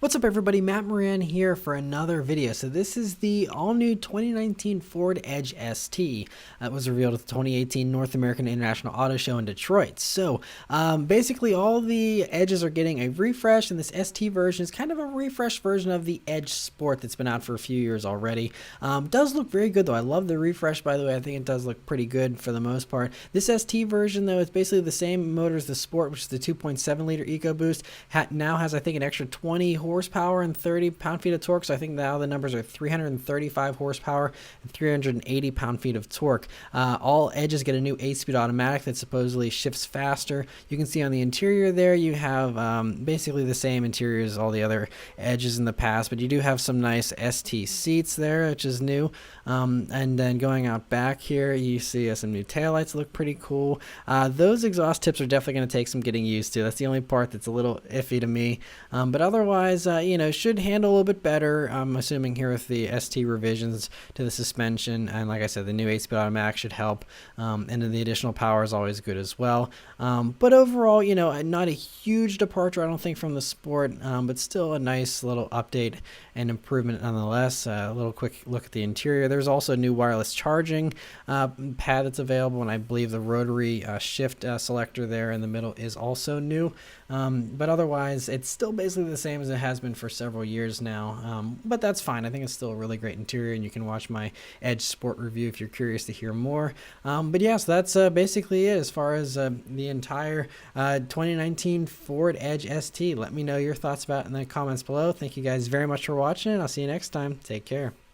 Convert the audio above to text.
What's up everybody, Matt Maran here for another video. So this is the all-new 2019 Ford Edge ST that was revealed at the 2018 North American International Auto Show in Detroit. So basically all the Edges are getting a refresh, and this ST version is kind of a refreshed version of the Edge Sport that's been out for a few years already. Does look very good though. I love the refresh, by the way. I think it does look pretty good for the most part. This ST version though is basically the same motor as the Sport, which is the 2.7 liter EcoBoost. Now has, I think, an extra 20 horsepower and 30 pound-feet of torque. So I think now the numbers are 335 horsepower and 380 pound-feet of torque. All Edges get a new 8-speed automatic that supposedly shifts faster. You can see on the interior there you have basically the same interior as all the other Edges in the past, but you do have some nice ST seats there, which is new. And then going out back here, you see some new taillights look pretty cool. Those exhaust tips are definitely going to take some getting used to. That's the only part that's a little iffy to me. But otherwise, you know, should handle a little bit better. I'm assuming here with the ST revisions to the suspension, and like I said, the new 8-speed automatic should help. And then the additional power is always good as well. But overall, you know, not a huge departure, I don't think, from the Sport, but still a nice little update and improvement nonetheless. A little quick look at the interior. There's also a new wireless charging pad that's available, and I believe the rotary shift selector there in the middle is also new. But otherwise, it's still basically the same as it has been for several years now. But that's fine. I think it's still a really great interior, and you can watch my Edge Sport review if you're curious to hear more. But yeah, so that's basically it as far as the entire 2019 Ford Edge ST. Let me know your thoughts about it in the comments below. Thank you guys very much for watching, and I'll see you next time. Take care.